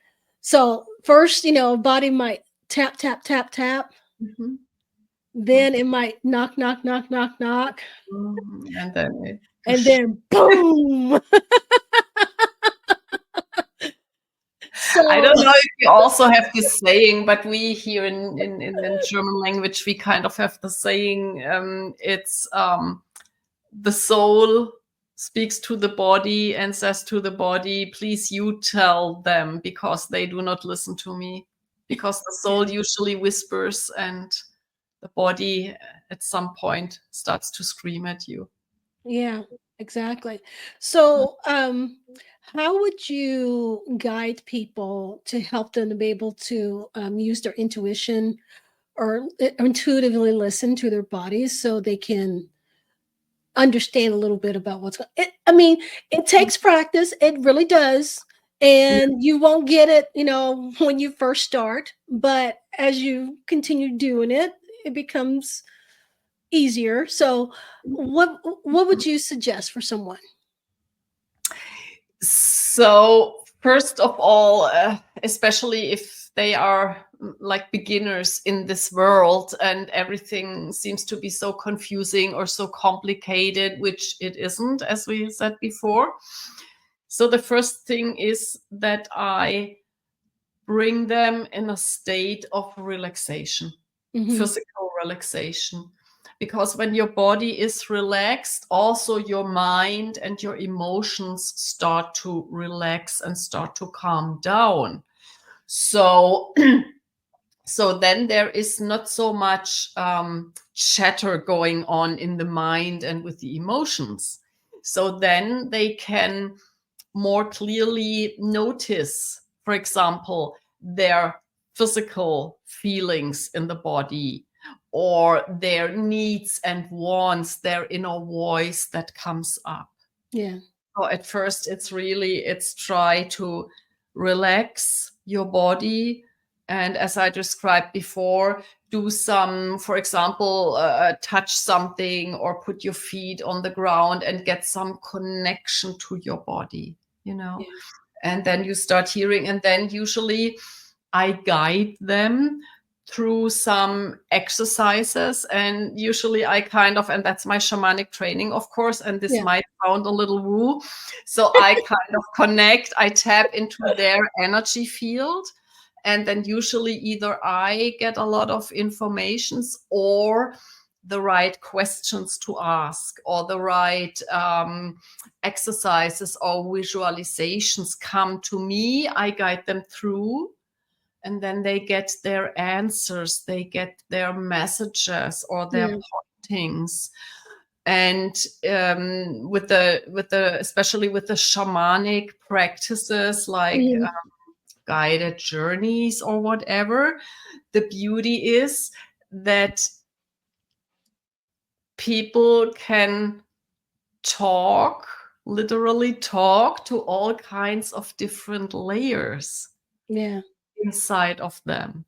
so first, body might tap, tap, tap, tap. Mhm. Then it might knock, knock, knock, knock, knock. Mhm. And then it And push. then boom. I So, don't know if you also have this saying, but we here in German language, we kind of have the saying, it's the soul speaks to the body and says to the body, please you tell them because they do not listen to me. Because the yeah, soul usually whispers and the body at some point starts to scream at you. yeah, exactly. So, how would you guide people to help them to be able to use their intuition or intuitively listen to their bodies so they can understand a little bit about what's going I mean, it takes practice, it really does, and you won't get it, when you first start, but as you continue doing it, it becomes easier. So, what would you suggest for someone? So, first of all, especially if they are like beginners in this world and everything seems to be so confusing or so complicated, which it isn't, as we said before. So, the first thing is that I bring them in a state of relaxation, Mhm. physical relaxation. Because when your body is relaxed, also your mind and your emotions start to relax and start to calm down. So So then there is not so much chatter going on in the mind and with the emotions. So then they can more clearly notice, for example, their physical feelings in the body, or their needs and wants, their inner voice that comes up. Yeah. So at first it's try to relax your body. And as I described before, do some, for example, touch something or put your feet on the ground and get some connection to your body, you know. Yeah. And then you start hearing, and then usually I guide them through some exercises, and usually I kind of, and that's my shamanic training, of course, and this Yeah. might sound a little woo. So I kind of connect, I tap into their energy field, and then usually either I get a lot of informations or the right questions to ask, or the right exercises or visualizations come to me. I guide them through, and then they get their answers, they get their messages or their Yeah. pointings. And with the especially with the shamanic practices, like Mhm. guided journeys or whatever, the beauty is that people can talk, literally talk to all kinds of different layers Yeah. inside of them.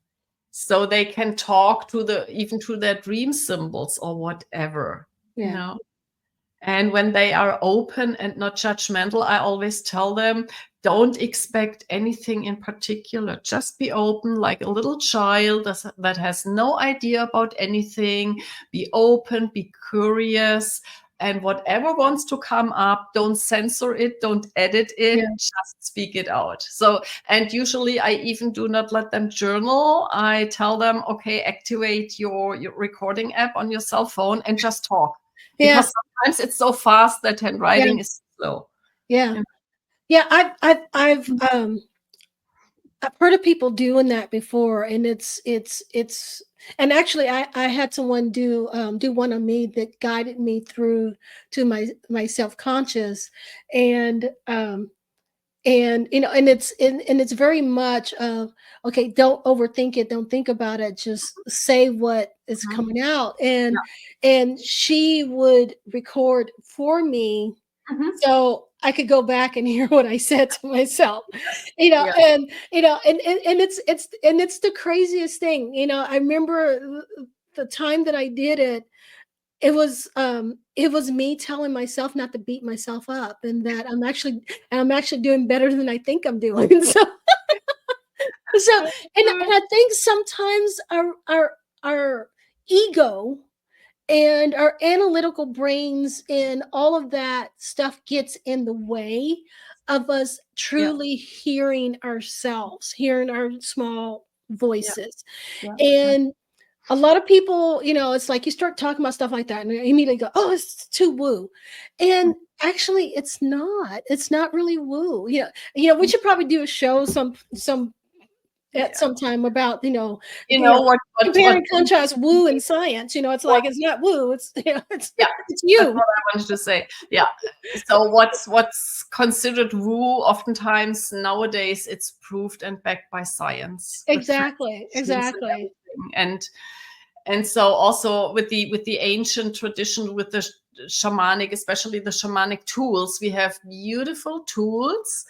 So they can talk to the, even to their dream symbols or whatever, you Yeah. know. And when they are open and not judgmental, I always tell them, don't expect anything in particular. Just be open like a little child that has no idea about anything. Be open, be curious, and whatever wants to come up, don't censor it, don't edit it, Yeah. just speak it out. So, and usually I even do not let them journal. I tell them, okay, activate your recording app on your cell phone and just talk, Yeah. because sometimes it's so fast that Yeah. handwriting is slow. Yeah. You Yeah. I've heard of people doing that before, and it's and actually I had someone do one on me that guided me through to my self-conscious, and you know, and it's very much of, okay, don't overthink it, don't think about it, just say what is Mhm. coming out. Yeah. And she would record for me Mhm. so I could go back and hear what I said to myself, you know, Yeah. and you know, and it's the craziest thing, you know. I remember the time that I did it. It was me telling myself not to beat myself up, and that I'm actually doing better than I think I'm doing. So and I think sometimes our ego and our analytical brains and all of that stuff gets in the way of us Yeah. truly hearing ourselves, hearing our small Yeah. voices. Yeah. Yeah. And a lot of people, you know, it's like you start talking about stuff like that and they immediately go, "Oh, it's too woo." And actually it's not really woo. We should probably do a show some at Yeah. some time about, You know compare what and contrast woo and science. It's what like it's not woo, it's yeah, it's that's you. what I wanted to say. Yeah. So what's considered woo, oftentimes nowadays it's proved and backed by science with Exactly, translations and exactly. everything. And so also with the ancient tradition, with the shamanic, especially the shamanic tools, we have beautiful tools,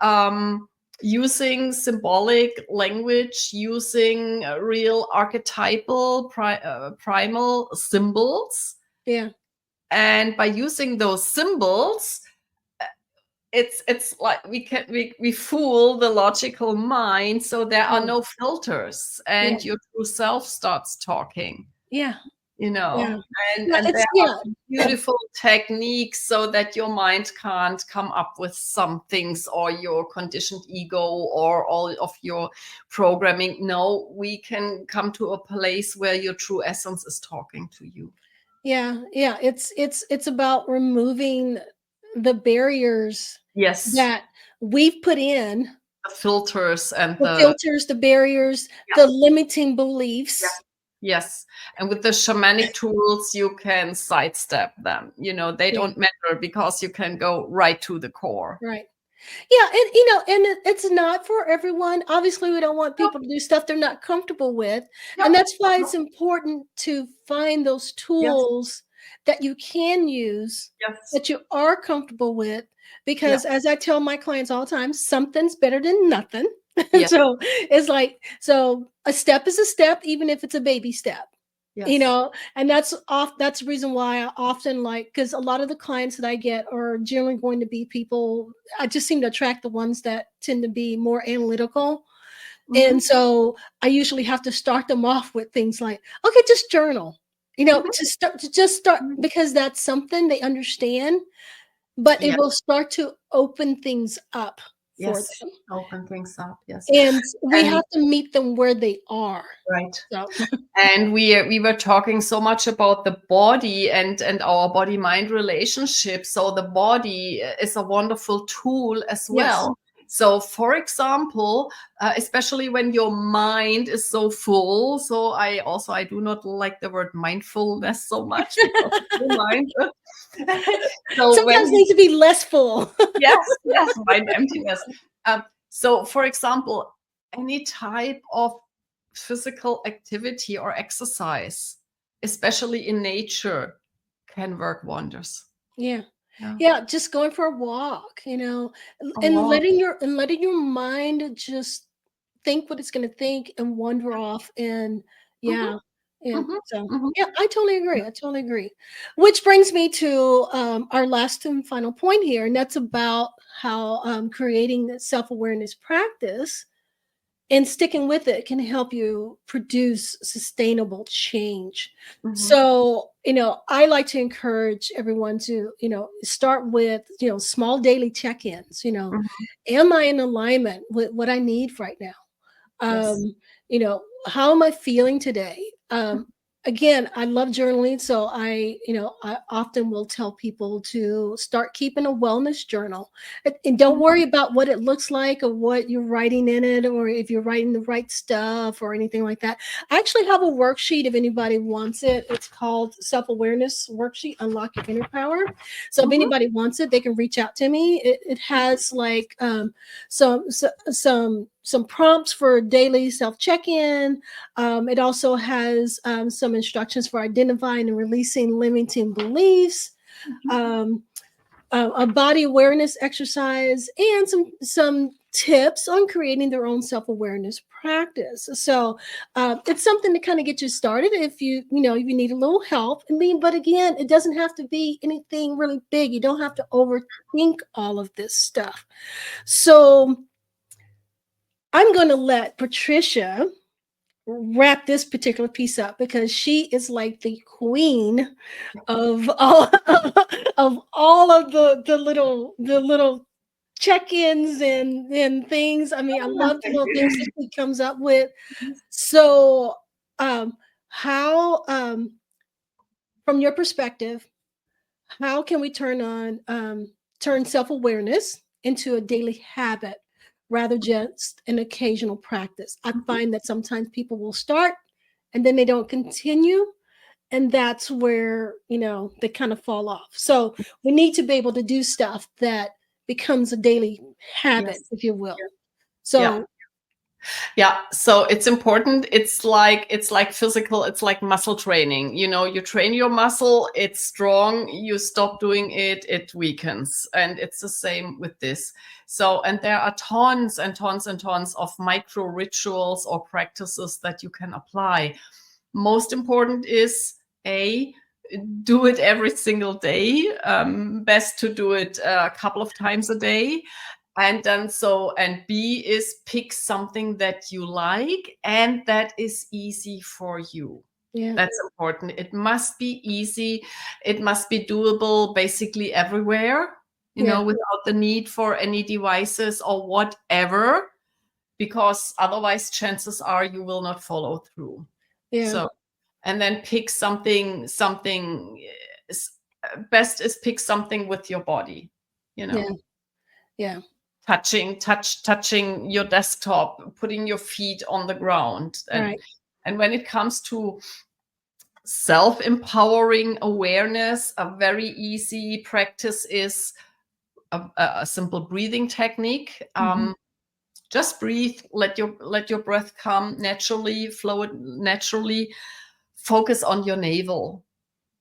um, using symbolic language, using real archetypal primal symbols. Yeah, And by using those symbols, it's like we fool the logical mind, so there are yeah, no filters, yeah, and your true self starts talking, yeah, you yeah. know. and Yeah, and there it's are beautiful techniques so that your mind can't come up with some things, or your conditioned ego, or all of your programming. No, we can come to a place where your true essence is talking to you. yeah, yeah. It's about removing the barriers Yes. that we've put in the filters and the filters, the barriers, the limiting yeah, beliefs. yes. And with the shamanic tools, you can sidestep them. They Yeah, don't matter because you can go right to the core. right. Yeah, and it's not for everyone. Obviously, we don't want No, people to do stuff they're not comfortable with, no, and that's why no. it's important to find those Yes, tools that you can use, yes, that you are comfortable with, yeah, because as I tell my clients all the time, something's better than nothing. yeah, So it's like, so a step is a step, even if it's a baby step. yes. And that's the reason why I often like, because a lot of the clients that I get are generally going to be people. I just seem to attract the ones that tend to be more analytical. And Hmm. so I usually have to start them off with things like, okay, just journal, to just start, Hmm. because that's something they understand, but it Yeah, will start to open things up for yes. them. Open things up. Yes. And we And have to meet them where they are. right. So And we were talking so much about the body and our body mind relationship. So the body is a wonderful tool as yes. well. So, for example, especially when your mind is so full. So I do not like the word mindfulness so much because it's your mind. So Sometimes when needs to be less full. yes, yes, mind emptiness. So, for example, any type of physical activity or exercise, especially in nature, can work wonders. Yeah. Yeah, Yeah, just going for a walk, a and walk. letting your mind just think what it's going to think and wander off. And Hmm. yeah. And Hmm. so Hmm. yeah, I totally agree. I totally agree. Which brings me to our last and final point here, and that's about how creating the self-awareness practice and sticking with it can help you produce sustainable change. Hmm. So, I like to encourage everyone to, start with, small daily check-ins. Hmm. Am I in alignment with what I need right now? Yes. How am I feeling today? Again, I love journaling, so I often will tell people to start keeping a wellness journal. And don't Mhm. worry about what it looks like or what you're writing in it, or if you're writing the right stuff or anything like that. I actually have a worksheet if anybody wants it. It's called Self-Awareness Worksheet, Unlock Your Inner Power. So if Mhm. anybody wants it, they can reach out to me. It has like some prompts for daily self check-in. It also has some instructions for identifying and releasing limiting beliefs, Mhm. um, a body awareness exercise, and some tips on creating their own self-awareness practice. So it's something to kind of get you started if if you need a little help. But again, it doesn't have to be anything really big. You don't have to overthink all of this stuff. So I'm going to let Patricia wrap this particular piece up, because she is like the queen of all of all of the little check-ins and things. I mean, I Oh, love the thank little things you. that she comes up with. So, how from your perspective, how can we turn self-awareness into a daily habit rather just an occasional practice? I Mhm. find that sometimes people will start and then they don't continue, and that's where, they kind of fall off. So we need to be able to do stuff that becomes a daily habit, Yes. if you will. Yeah. So Yeah, so it's important. It's like physical, it's like muscle training. You train your muscle, it's strong, you stop doing it, it weakens. And it's the same with this. So, and there are tons and tons and tons of micro rituals or practices that you can apply. Most important is A, do it every single day. Best to do it a couple of times a day. And B is pick something that you like and that is easy for you. yeah, That's important. It must be easy. It must be doable basically everywhere, yeah, without the need for any devices or whatever, because otherwise chances are you will not follow through. yeah, So, and then pick best is pick something with your body, you yeah, know. yeah. touching your desktop, putting your feet on the ground. Right. And when it comes to self-empowering awareness, a very easy practice is a simple breathing technique. Just breathe, let your breath come naturally, flow it naturally. Focus on your navel.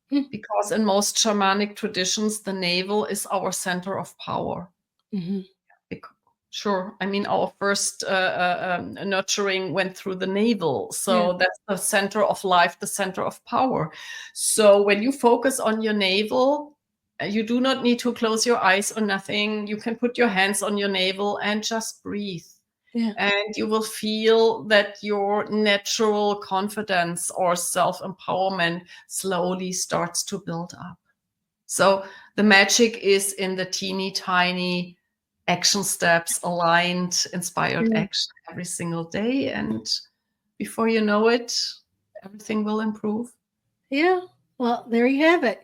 Because in most shamanic traditions, the navel is our center of power. Sure. I mean, our first nurturing went through the navel. So that's the center of life, the center of power. So when you focus on your navel, you do not need to close your eyes or nothing. You can put your hands on your navel and just breathe. And you will feel that your natural confidence or self-empowerment slowly starts to build up. So the magic is in the teeny tiny action steps, aligned, inspired action every single day. And before you know it, everything will improve. Yeah. Well, there you have it.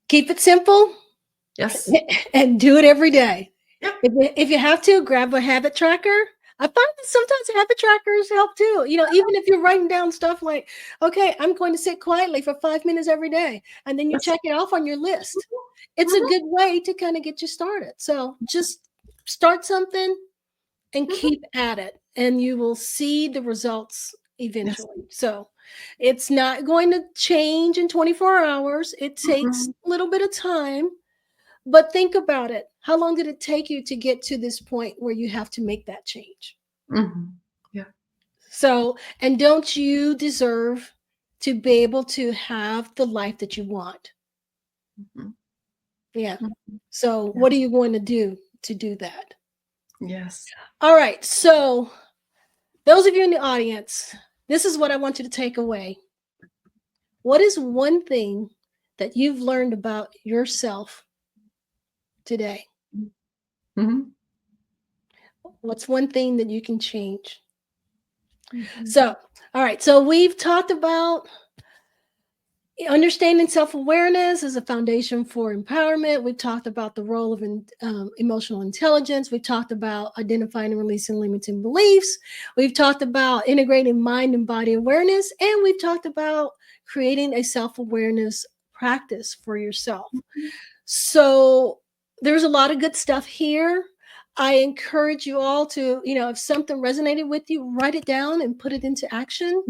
Keep it simple. Yes. And do it every day. Yep. If you have to, grab a habit tracker. I find that sometimes habit trackers help too. Even if you're writing down stuff like, okay, I'm going to sit quietly for 5 minutes every day, and then you check it off on your list. It's a good way to kind of get you started. So just start something and keep at it, and you will see the results eventually. So it's not going to change in 24 hours. It takes a little bit of time. But think about it. How long did it take you to get to this point where you have to make that change? Yeah. So, and don't you deserve to be able to have the life that you want? Yeah. So, what are you going to do that? Yes. All right. So, those of you in the audience, this is what I want you to take away. What is one thing that you've learned about yourself today? What's one thing that you can change? So, all right. So we've talked about understanding self-awareness as a foundation for empowerment. We've talked about the role of emotional intelligence. We've talked about identifying and releasing limiting beliefs. We've talked about integrating mind and body awareness. And we've talked about creating a self-awareness practice for yourself. So there's a lot of good stuff here. I encourage you all to, if something resonated with you, write it down and put it into action.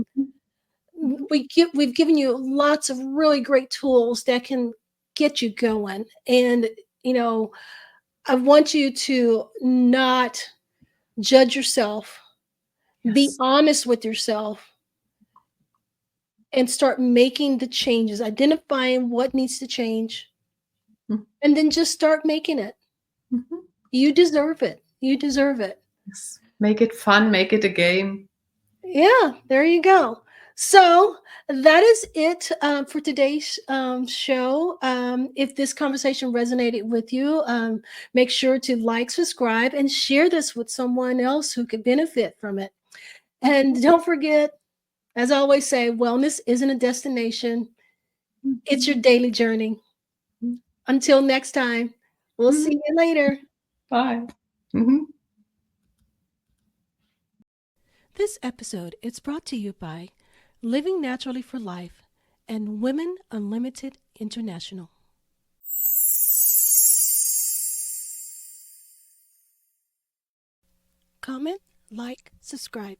We've given you lots of really great tools that can get you going. And, I want you to not judge yourself, be honest with yourself, and start making the changes, identifying what needs to change, and then just start making it. You deserve it. You deserve it. Yes. Make it fun. Make it a game. Yeah, there you go. So that is it for today's show. If this conversation resonated with you, make sure to like, subscribe, and share this with someone else who could benefit from it. And don't forget, as I always say, wellness isn't a destination. It's your daily journey. Until next time, we'll see you later. Bye. This episode is brought to you by Living Naturally for Life and Women Unlimited International. Comment, like, subscribe.